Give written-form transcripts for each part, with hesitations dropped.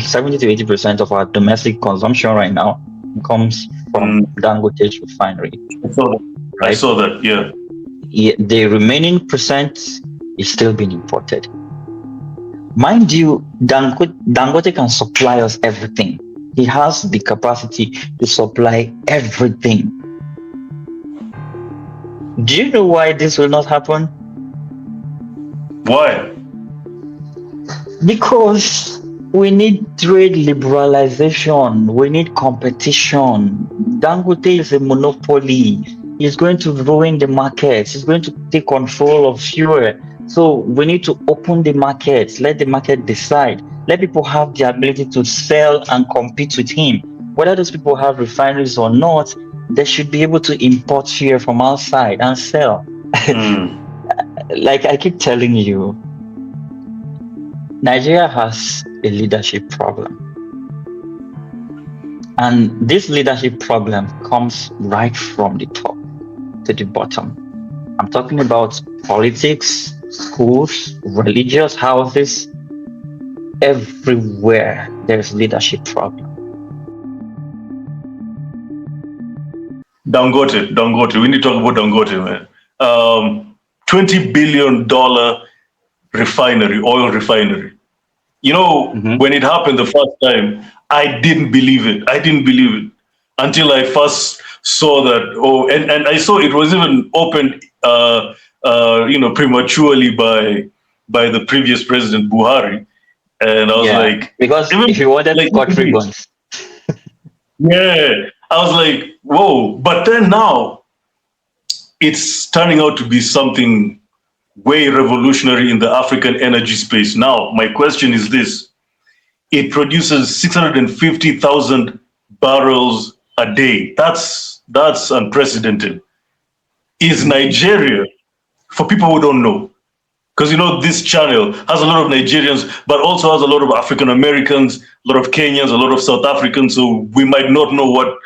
70 to 80% of our domestic consumption right now comes from Mm, Dangote Refinery, I saw that. I right? saw that. Yeah. The remaining percent is still being imported. Mind you, Dangote can supply us everything. He has the capacity to supply everything. Do you know why this will not happen? Why? Because we need trade liberalization, we need competition. Dangote is a monopoly. He's going to ruin the markets, he's going to take control of fuel. So we need to open the markets, let the market decide, let people have the ability to sell and compete with him. Whether those people have refineries or not, they should be able to import fuel from outside and sell. Mm. Like I keep telling you, Nigeria has a leadership problem. And this leadership problem comes right from the top to the bottom. I'm talking about politics, schools, religious houses, everywhere there's leadership problem. Dangote. We need to talk about Dangote, man. $20 billion refinery, oil refinery. You know, Mhm. when it happened the first time, I didn't believe it. I didn't believe it until I first saw that. Oh, and I saw it was even opened, prematurely by the previous president Buhari, and I was Yeah, like, because even if you wanted to like cut ribbons, yeah, I was like, whoa. But then now it's turning out to be something way revolutionary in the African energy space. Now, my question is this: it produces 650,000 barrels a day. That's unprecedented. Is Nigeria, for people who don't know, because you know this channel has a lot of Nigerians, but also has a lot of African Americans, a lot of Kenyans, a lot of South Africans. So we might not know what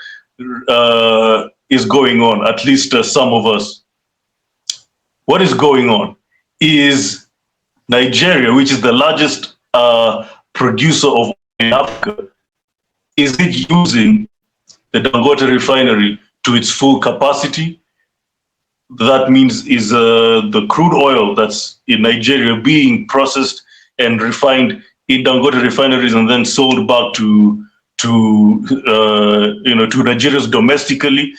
is going on. At least some of us. What is going on is Nigeria, which is the largest producer of oil in Africa, is it using the Dangote refinery to its full capacity? That means is the crude oil that's in Nigeria being processed and refined in Dangote refineries and then sold back to Nigerians domestically,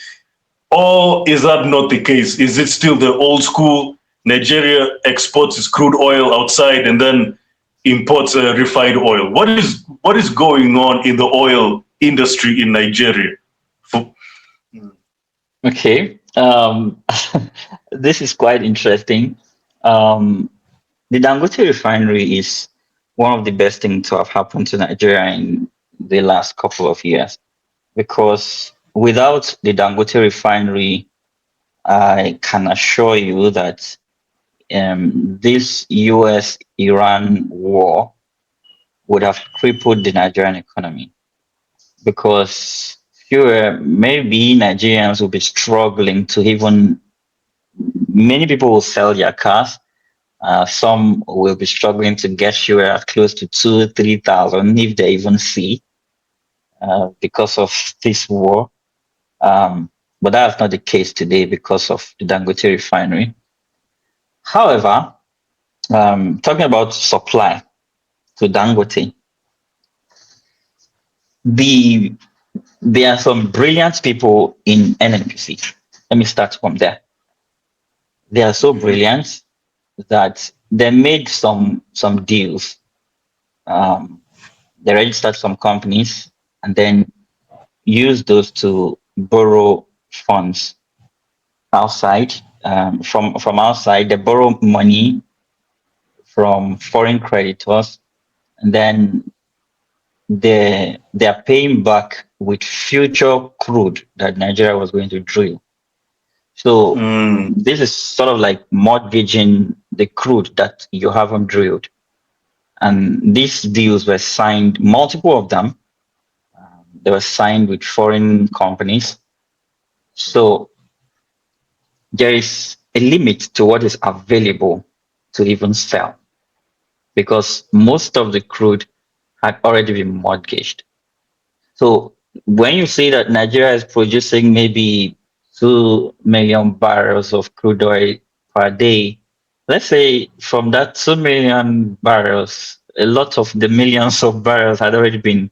or is that not the case? Is it still the old school? Nigeria exports its crude oil outside and then imports refined oil. What is going on in the oil industry in Nigeria? For, okay. This is quite interesting. The Dangote refinery is one of the best things to have happened to Nigeria in the last couple of years because without the Dangote refinery, I can assure you that this US Iran war would have crippled the Nigerian economy because fewer, maybe Nigerians will be struggling to even, many people will sell their cars. Some will be struggling to get fuel at close to 2, 3 thousand if they even see because of this war. But that's not the case today because of the Dangote refinery. However, talking about supply to Dangote, the there are some brilliant people in NNPC. Let me start from there. They are so brilliant that they made some deals. Um, they registered some companies and then use those to borrow funds outside. From outside, they borrow money from foreign creditors, and then they are paying back with future crude that Nigeria was going to drill. So mm, this is sort of like mortgaging the crude that you haven't drilled. And these deals were signed, multiple of them. They were signed with foreign companies. So there is a limit to what is available to even sell because most of the crude had already been mortgaged. So when you see that Nigeria is producing maybe 2 million barrels of crude oil per day, let's say from that 2 million barrels, a lot of the millions of barrels had already been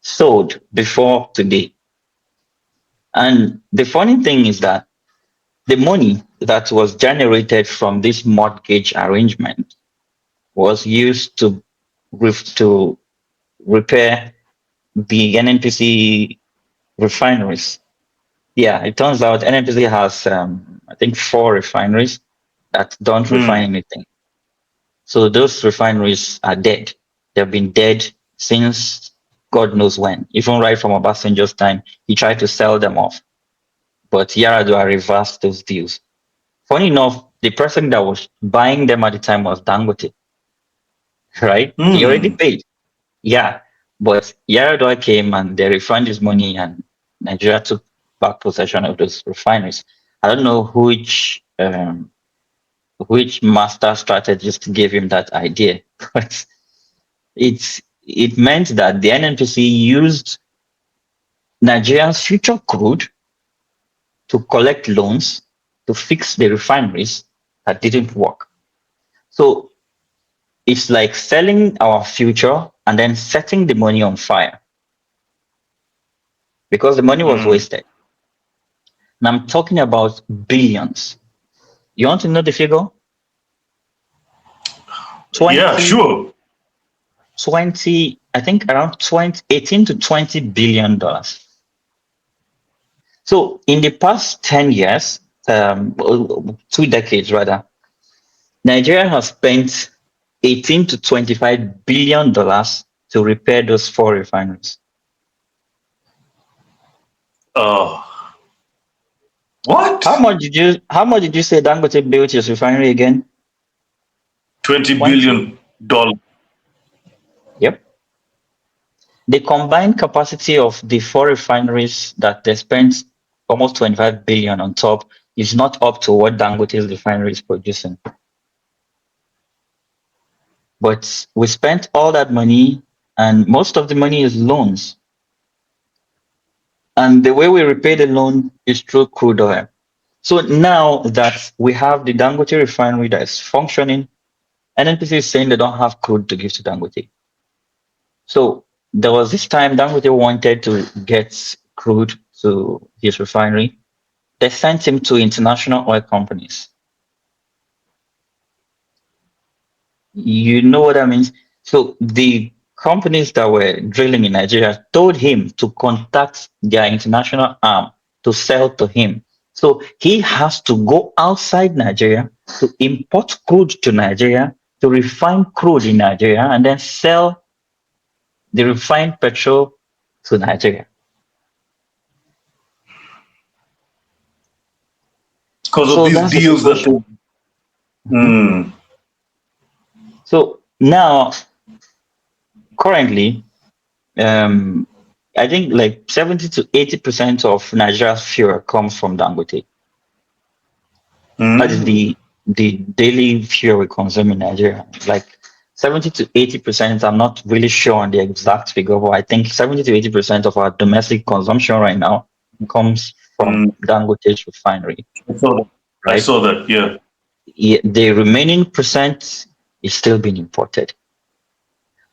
sold before today. And the funny thing is that the money that was generated from this mortgage arrangement was used to repair the NNPC refineries. Yeah, it turns out NNPC has, I think, 4 refineries that don't refine Mm. anything. So those refineries are dead. They've been dead since God knows when. Even right from Obasanjo's time, he tried to sell them off, but Yaradua reversed those deals. Funny enough, the person that was buying them at the time was Dangote, right? He already Mm. paid. Yeah, but Yaradua came and they refunded his money, and Nigeria took back possession of those refineries. I don't know which master strategist gave him that idea, but it meant that the NNPC used Nigeria's future crude to collect loans to fix the refineries that didn't work. So it's like selling our future and then setting the money on fire because the money was Mm. wasted. And I'm talking about billions. You want to know the figure? Yeah, 20, sure. 20. I think around 20, 18 to $20 billion. So in the past 10 years, 2 decades rather, Nigeria has spent 18 to $25 billion to repair those 4 refineries. Uh, How what? much did you say Dangote built his refinery again? 20 20. billion dollars. Yep. The combined capacity of the 4 refineries that they spent almost 25 billion on top is not up to what Dangote's refinery is producing. But we spent all that money, and most of the money is loans. And the way we repay the loan is through crude oil. So now that we have the Dangote refinery that is functioning, NNPC is saying they don't have crude to give to Dangote. So there was this time Dangote wanted to get crude to his refinery. They sent him to international oil companies. You know what that means? So the companies that were drilling in Nigeria told him to contact their international arm to sell to him. So he has to go outside Nigeria to import crude to Nigeria, to refine crude in Nigeria, and then sell the refined petrol to Nigeria. Because of So these that's the deals that situation. they. Mm. So now, currently, um, I think like 70 to 80% of Nigeria's fuel comes from Dangote. That is Mm. the daily fuel we consume in Nigeria. Like 70 to 80%, I'm not really sure on the exact figure, but I think 70 to 80% of our domestic consumption right now comes from Mm. Dangote's refinery, I saw that. I right? saw that. Yeah. The remaining percent is still being imported.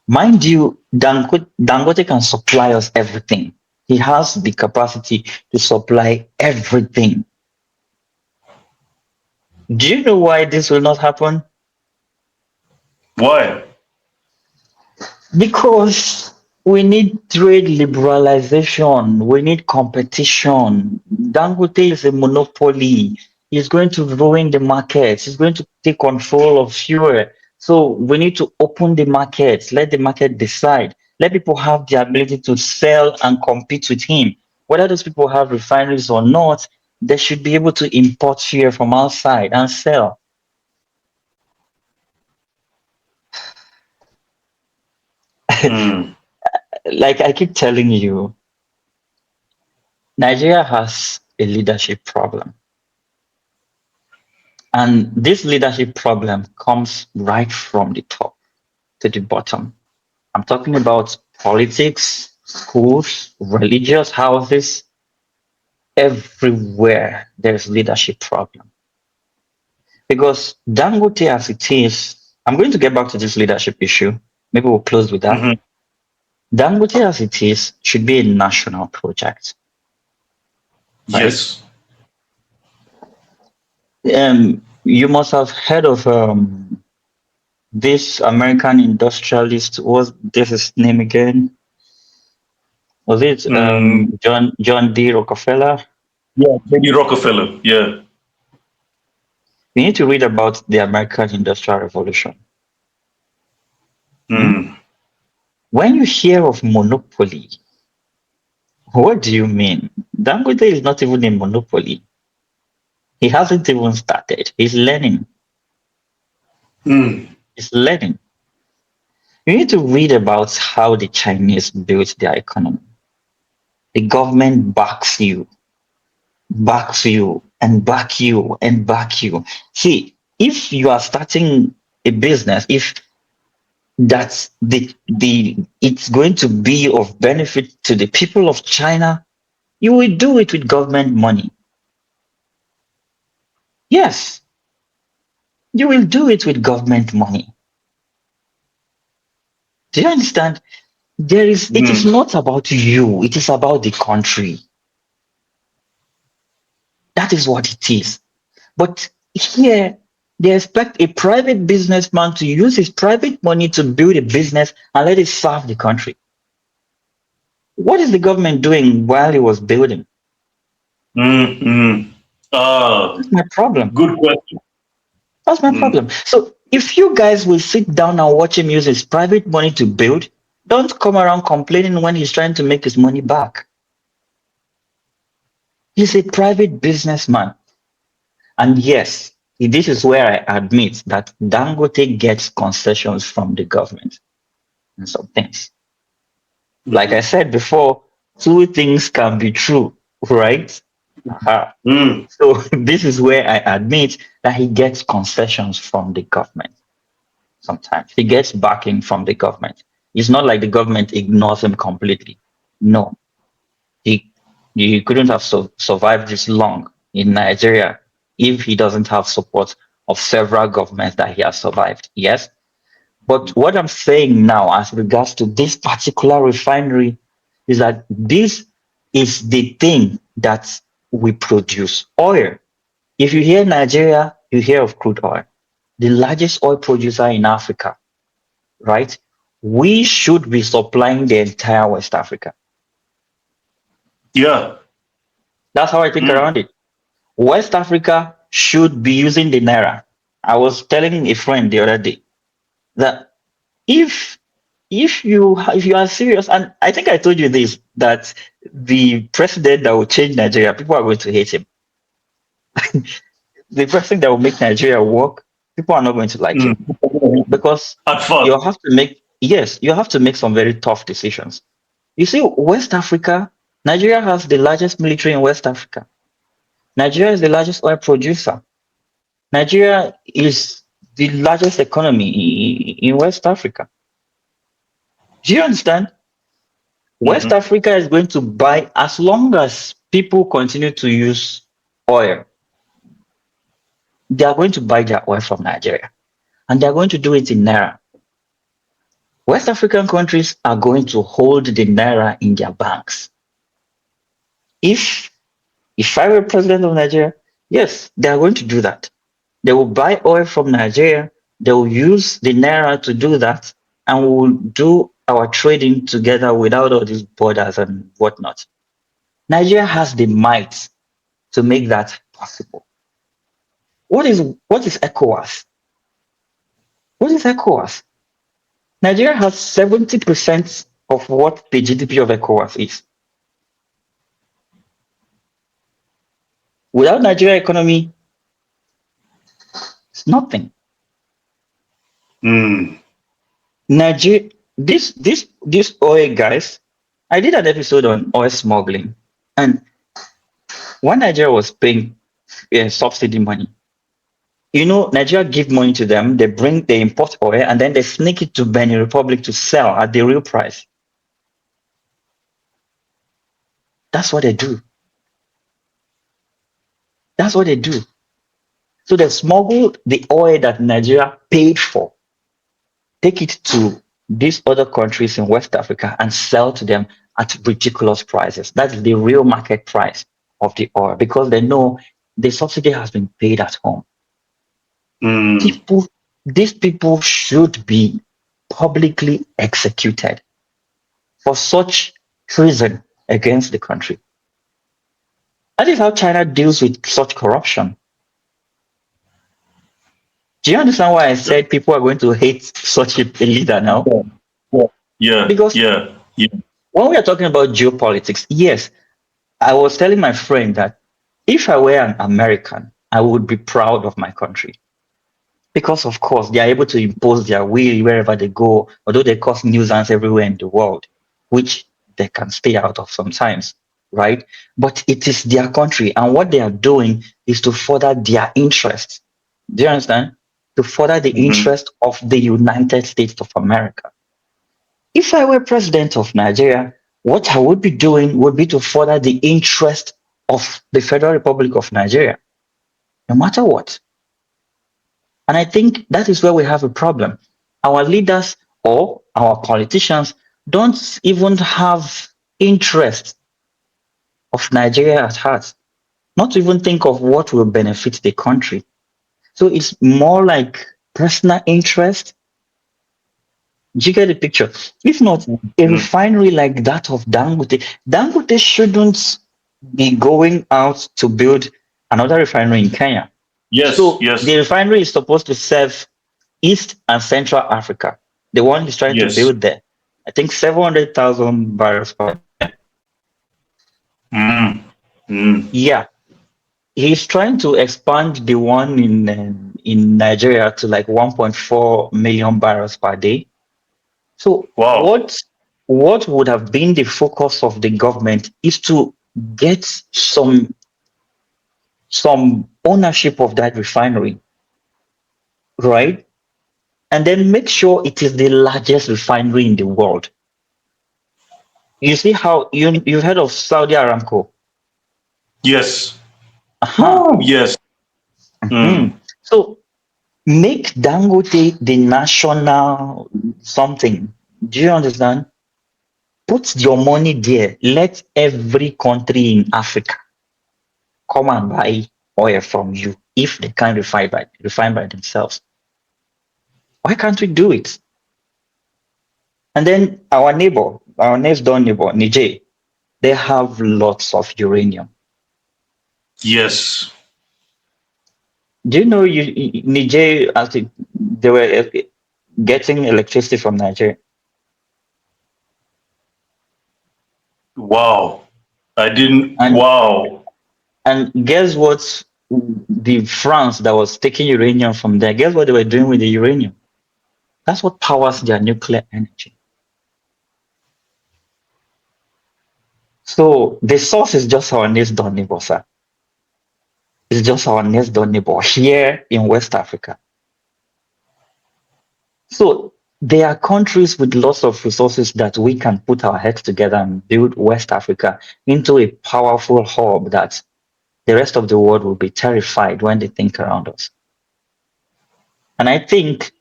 Mind you, Dangote can supply us everything. He has the capacity to supply everything. Do you know why this will not happen? Why? Because we need trade liberalization, we need competition. Dangote is a monopoly. He's going to ruin the markets, he's going to take control of fuel. So we need to open the markets, let the market decide, let people have the ability to sell and compete with him. Whether those people have refineries or not, they should be able to import fuel from outside and sell. Mm. Like I keep telling you, Nigeria has a leadership problem. And this leadership problem comes right from the top to the bottom. I'm talking about politics, schools, religious houses, everywhere there's leadership problem. Because Dangote as it is, I'm going to get back to this leadership issue. Maybe we'll close with that. Mm-hmm. Dangote as it is should be a national project, right? Yes. You must have heard of this American industrialist. What's this his name again? Was it Mm, John D. Rockefeller? yeah, J.D. Rockefeller. Yeah. You need to read about the American Industrial Revolution. Hmm? Mm, When you hear of monopoly, what do you mean? Dangote is not even a monopoly. He hasn't even started. He's learning. mm, He's learning. You need to read about how the Chinese built their economy. The government backs you, and back you, and back you. See, if you are starting a business, if that's the it's going to be of benefit to the people of China, you will do it with government money. Yes, you will do it with government money. Do you understand? It is mm, not about you, it is about the country. That is what it is. But here, they expect a private businessman to use his private money to build a business and let it serve the country. What is the government doing while he was building? mm, mm. Ah, That's my problem. good question. That's my Mm, problem. So if you guys will sit down and watch him use his private money to build, don't come around complaining when he's trying to make his money back. He's a private businessman. And yes, this is where I admit that Dangote gets concessions from the government in some things. Like I mm, said before, two things can be true, right? Aha. mm, So this is where I admit that he gets concessions from the government. Sometimes he gets backing from the government. It's not like the government ignores him completely. No, he he couldn't have survived this long in Nigeria if he doesn't have support of several governments that he has survived. Yes, but what I'm saying now, as regards to this particular refinery, is that this is the thing that we produce oil. If you hear Nigeria, you hear of crude oil, the largest oil producer in Africa, right? We should be supplying the entire West Africa. yeah. That's how I think Mm, around it. West Africa should be using the Naira. I was telling a friend the other day that if if you are serious, and I think I told you this, that the president that will change Nigeria, people are going to hate him. The person that will make Nigeria work, people are not going to like him mm. because At first. you have to make yes, you have to make some very tough decisions. You see, West Africa, Nigeria has the largest military in West Africa. Nigeria is the largest oil producer. Nigeria is the largest economy in West Africa. Do you understand? West Mhm. Africa is going to buy as long as people continue to use oil. They are going to buy their oil from Nigeria, and they are going to do it in naira. West African countries are going to hold the naira in their banks. If if I were president of Nigeria, yes, they are going to do that. They will buy oil from Nigeria. They will use the naira to do that, and we will do our trading together without all these borders and whatnot. Nigeria has the might to make that possible. What is ECOWAS? What is ECOWAS? Nigeria has 70% of what the GDP of ECOWAS is. Without Nigeria economy, it's nothing. Mm, Nigeria, this oil guys, I did an episode on oil smuggling, and when Nigeria was paying subsidy money, Nigeria give money to them, they import oil, and then they sneak it to Benin Republic to sell at the real price. That's what they do. That's what they do. So they smuggle the oil that Nigeria paid for, take it to these other countries in West Africa and sell to them at ridiculous prices. That's the real market price of the oil because they know the subsidy has been paid at home. Mm. People, these people should be publicly executed for such treason against the country. That is how China deals with such corruption. Do you understand why I said people are going to hate such a leader now? Yeah, yeah, yeah, Because yeah, yeah. when we are talking about geopolitics, yes, I was telling my friend that if I were an American, I would be proud of my country. Because, of course, they are able to impose their will wherever they go, although they cause nuisance everywhere in the world, which they can stay out of sometimes, right? But it is their country, and what they are doing is to further their interests. Do you understand? To further the Mhm. interest of the United States of America. If I were president of Nigeria, what I would be doing would be to further the interest of the Federal Republic of Nigeria, no matter what. And I think that is where we have a problem. Our leaders or our politicians don't even have interest of Nigeria at heart, not to even think of what will benefit the country. So it's more like personal interest. Do you get the picture? If not, a Mhm. refinery like that of Dangote shouldn't be going out to build another refinery in Kenya. Yes, So yes, the refinery is supposed to serve East and Central Africa. The one he's trying to yes. build there. I think 700,000 barrels per day. Mm. Mm. Yeah, he's trying to expand the one in Nigeria to like 1.4 million barrels per day. So Wow. what would have been the focus of the government is to get some ownership of that refinery, right? And then make sure it is the largest refinery in the world. You see how you've heard of Saudi Aramco? Yes. Aha. Woo, yes. Hmm. Mm. So make Dangote the national something. Do you understand? Put your money there. Let every country in Africa come and buy oil from you if they can't refine by themselves. Why can't we do it? And then our next door neighbor, Niger, they have lots of uranium. Yes. Do you know Niger, they were getting electricity from Nigeria? Wow. I didn't. And Wow. and guess what? The France that was taking uranium from there, guess what they were doing with the uranium? That's what powers their nuclear energy. So the source is just our next door neighbor, sir. It's just our next door neighbor here in West Africa. So there are countries with lots of resources that we can put our heads together and build West Africa into a powerful hub that the rest of the world will be terrified when they think around us. And I think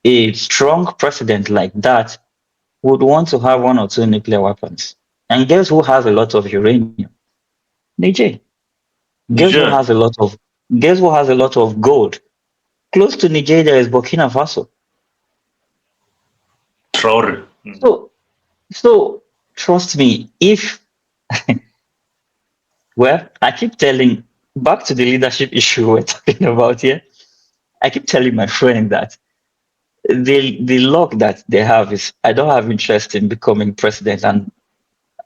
a strong president like that would want to have one or two nuclear weapons. And guess who has a lot of uranium? Niger. Guess who has Niger. a lot of guess who has a lot of gold? Close to Niger there is Burkina Faso. Traore. Mm. So so trust me, if well, I keep telling back to the leadership issue we're talking about here. I keep telling my friend that the luck that they have is I don't have interest in becoming president, and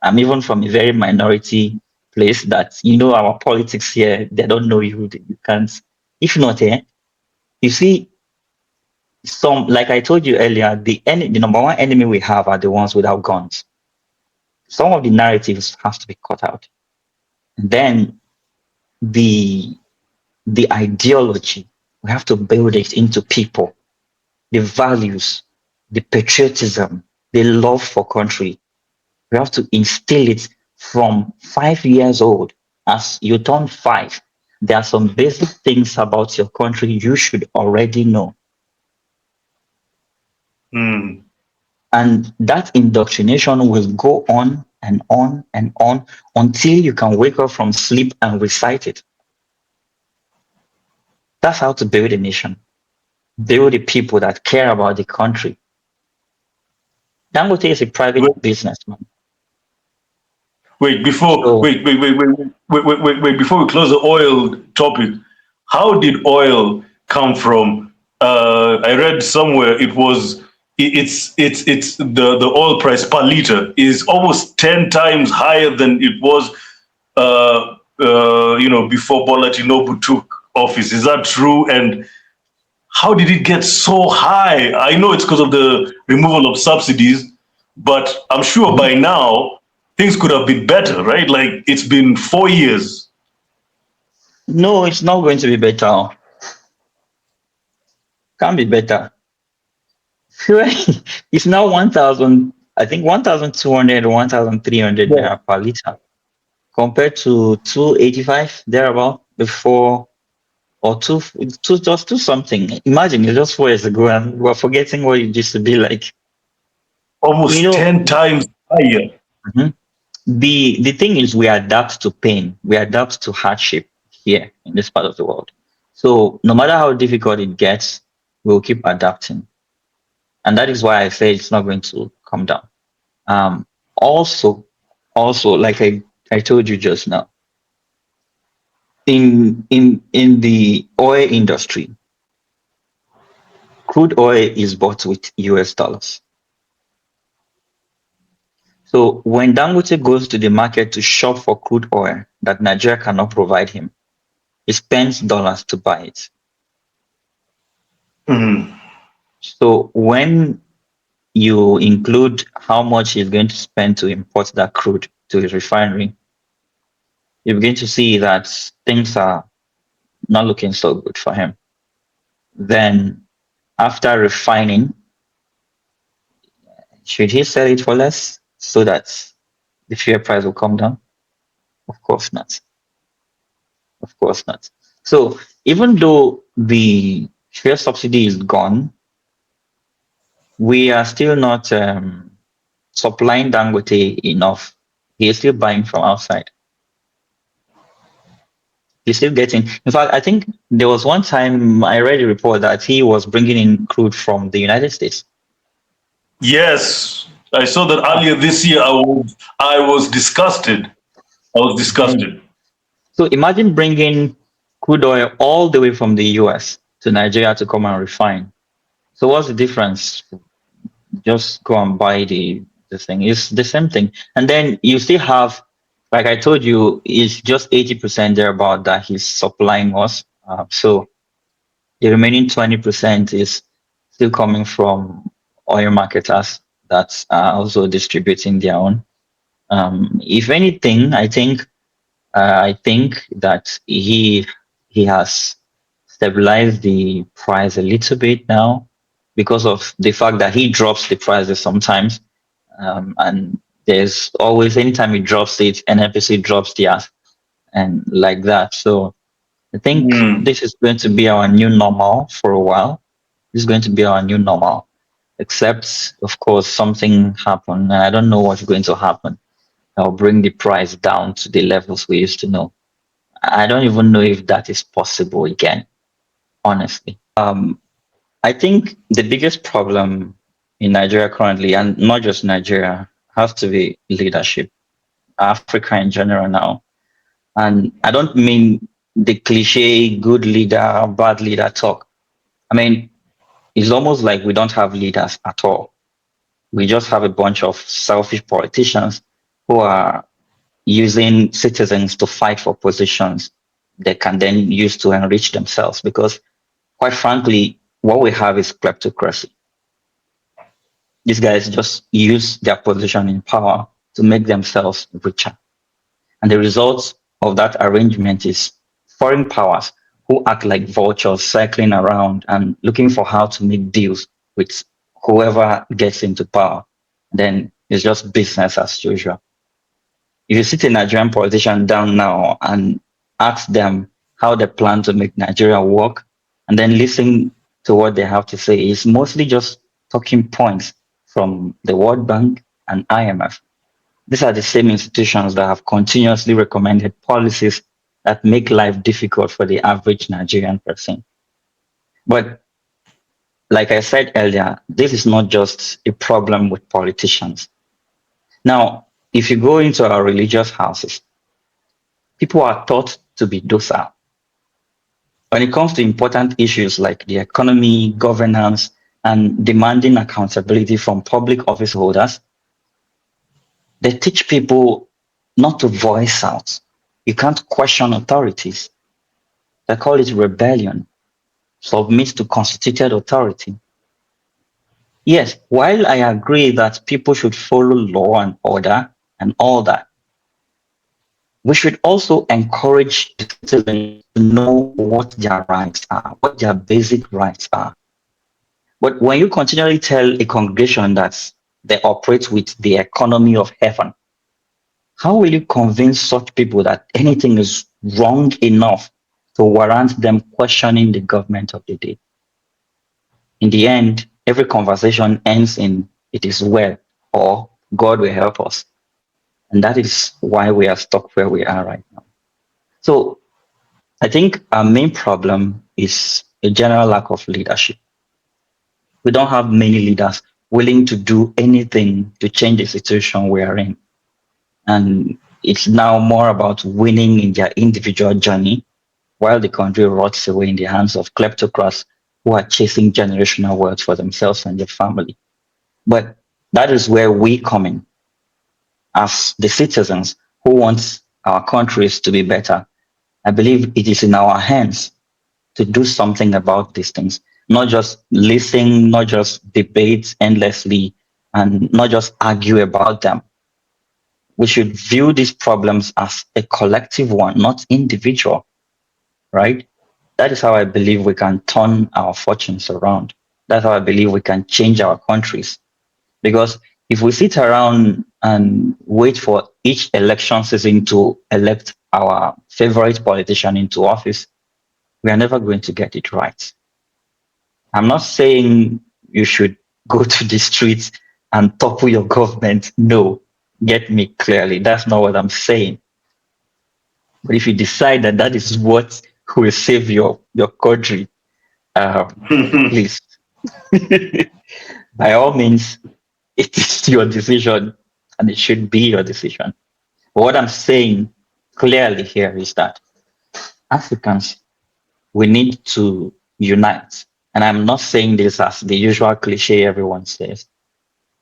I'm even from a very minority place that our politics here they don't know you can't. If not, you see some like I told you earlier, the number one enemy we have are the ones without guns. Some of the narratives have to be cut out. Then the the ideology. We have to build it into people, the values, the patriotism, the love for country. We have to instill it from 5 years old. As you turn five, there are some basic things about your country you should already know. Mm. And that indoctrination will go on and on and on until you can wake up from sleep and recite it. That's how to build a nation. Build the people that care about the country. Dangote is a private Wait, businessman. wait, before So before we close the oil topic, how did oil come from? I read somewhere it was it's the oil price per liter is almost 10 times higher than it was before Bola Tinubu took office. Is that true? And how did it get so high? I know it's because of the removal of subsidies, but I'm sure mhm. by now things could have been better, right? Like it's been 4 years. No, it's not going to be better. Can't be better. Fuel it's now 1,000, I think 1,200 or 1,300 Yeah. naira per liter compared to 285 thereabout before, or just two something. Imagine it's just 4 years ago and we're forgetting what it used to be like. You Almost know, 10 times higher. mhm. The thing is we adapt to pain, we adapt to hardship here in this part of the world. So no matter how difficult it gets, we'll keep adapting. And that is why I say it's not going to come down. Um, also, like I told you just now, in the oil industry, crude oil is bought with US dollars. So when Dangote goes to the market to shop for crude oil that Nigeria cannot provide him, he spends dollars to buy it. Mhm. So when you include how much he's going to spend to import that crude to his refinery, you begin to see that things are not looking so good for him. Then after refining, should he sell it for less so that the fuel price will come down? Of course not. Of course not. So even though the fuel subsidy is gone, we are still not supplying Dangote enough. He is still buying from outside. He's still getting. In fact, I think there was one time I read a report that he was bringing in crude from the United States. Yes, I saw that earlier this year. I was disgusted. I was Mhm. disgusted. So imagine bringing crude oil all the way from the US to Nigeria to come and refine. So what's the difference? Just go and buy the thing. It's the same thing. And then you still have, like I told you, it's just 80% thereabout that he's supplying us. So the remaining 20% is still coming from oil marketers that are also distributing their own. If anything, I think that he has stabilized the price a little bit now because of the fact that he drops the prices sometimes. And there's always anytime he drops it, NFPC drops theirs and like that. So I think Mm. this is going to be our new normal for a while. This is going to be our new normal, except of course something happened, and I don't know what's going to happen. I'll bring the price down to the levels we used to know. I don't even know if that is possible again, honestly. I think the biggest problem in Nigeria currently, and not just Nigeria, has to be leadership, Africa in general now. And I don't mean the cliche good leader, bad leader talk. I mean, it's almost like we don't have leaders at all. We just have a bunch of selfish politicians who are using citizens to fight for positions they can then use to enrich themselves. Because, quite frankly, what we have is kleptocracy. These guys just use their position in power to make themselves richer. And the result of that arrangement is foreign powers who act like vultures circling around and looking for how to make deals with whoever gets into power. Then it's just business as usual. If you sit a Nigerian politician down now and ask them how they plan to make Nigeria work, and then listen to what they have to say, it's mostly just talking points from the World Bank and IMF. These are the same institutions that have continuously recommended policies that make life difficult for the average Nigerian person. But like I said earlier, this is not just a problem with politicians. Now, if you go into our religious houses, people are taught to be docile. When it comes to important issues like the economy, governance, and demanding accountability from public office holders, they teach people not to voice out. You can't question authorities. They call it rebellion. Submit to constituted authority. Yes, while I agree that people should follow law and order and all that, we should also encourage the citizens to know what their rights are, what their basic rights are. But when you continually tell a congregation that they operate with the economy of heaven, how will you convince such people that anything is wrong enough to warrant them questioning the government of the day? In the end, every conversation ends in "it is well" or "God will help us." And that is why we are stuck where we are right now. So I think our main problem is a general lack of leadership. We don't have many leaders willing to do anything to change the situation we are in. And it's now more about winning in their individual journey while the country rots away in the hands of kleptocrats who are chasing generational wealth for themselves and their family. But that is where we come in as the citizens who want our countries to be better. I believe it is in our hands to do something about these things, not just listen, not just debate endlessly, and not just argue about them. We should view these problems as a collective one, not individual, right? That is how I believe we can turn our fortunes around. That's how I believe we can change our countries. Because if we sit around and wait for each election season to elect our favorite politician into office, we are never going to get it right. I'm not saying you should go to the streets and topple your government. No, get me clearly. That's not what I'm saying. But if you decide that that is what will save your country, please, by all means, it is your decision and it should be your decision. But what I'm saying clearly here is that Africans, we need to unite. And I'm not saying this as the usual cliche everyone says.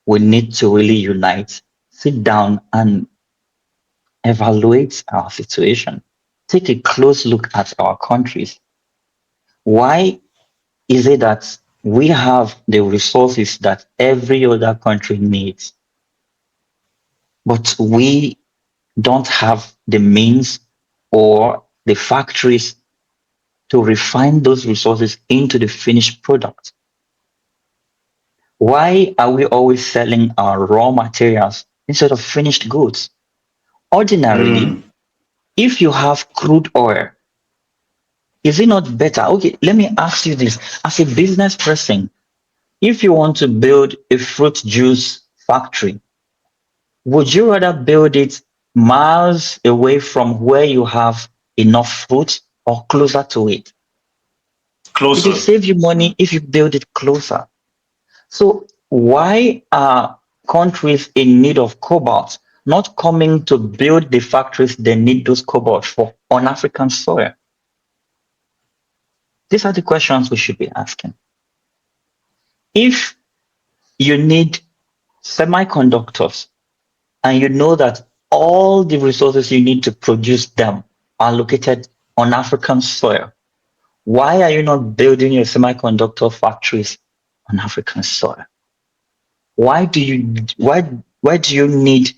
We need to really unite, sit down and evaluate our situation. Take a close look at our countries. Why is it that we have the resources that every other country needs, but we don't have the means or the factories to refine those resources into the finished product? Why are we always selling our raw materials instead of finished goods? Ordinarily, Mm. if you have crude oil, is it not better? Okay, let me ask you this. As a business person, if you want to build a fruit juice factory, would you rather build it miles away from where you have enough fruit or closer to it? It will Closer. save you money if you build it closer. So why are countries in need of cobalt not coming to build the factories they need those cobalt for on African soil? These are the questions we should be asking. If you need semiconductors and you know that all the resources you need to produce them are located on African soil, why are you not building your semiconductor factories on African soil? Why do you need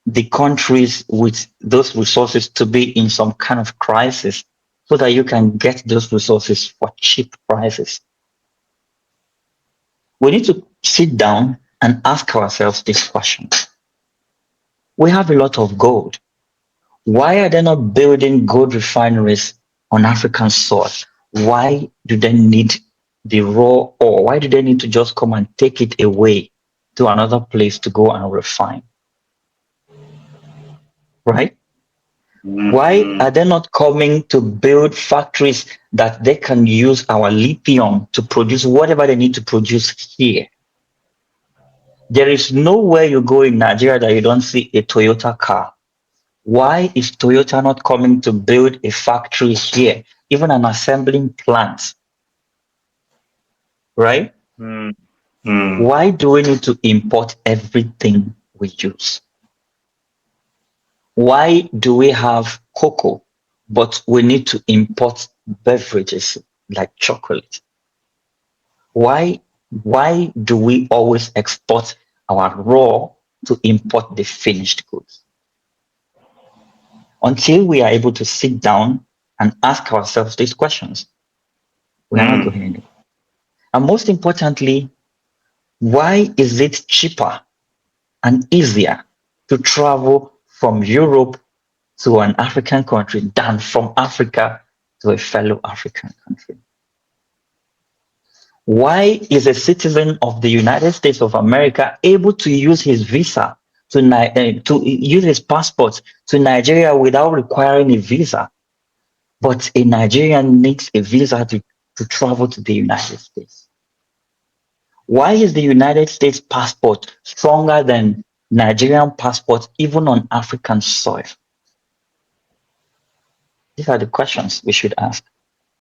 the countries with those resources to be in some kind of crisis? so that you can get those resources for cheap prices? We need to sit down and ask ourselves this question. We have a lot of gold. Why are they not building gold refineries on African soil? Why do they need the raw ore? Why do they need to just come and take it away to another place to go and refine? Right? Why Mm-hmm. are they not coming to build factories that they can use our lithium to produce whatever they need to produce here? There is nowhere you go in Nigeria that you don't see a Toyota car. Why is Toyota not coming to build a factory here, even an assembling plant, right? Mm-hmm. Why do we need to import everything we use? Why do we have cocoa, but we need to import beverages like chocolate? Why, why do we always export our raw to import the finished goods? Until we are able to sit down and ask ourselves these questions, we are not going Mm-hmm. anywhere. And most importantly, why is it cheaper and easier to travel from Europe to an African country than from Africa to a fellow African country? Why is a citizen of the United States of America able to use his visa to use his passport to Nigeria without requiring a visa, but a Nigerian needs a visa to travel to the United States? Why is the United States passport stronger than Nigerian passport even on African soil? These are the questions we should ask.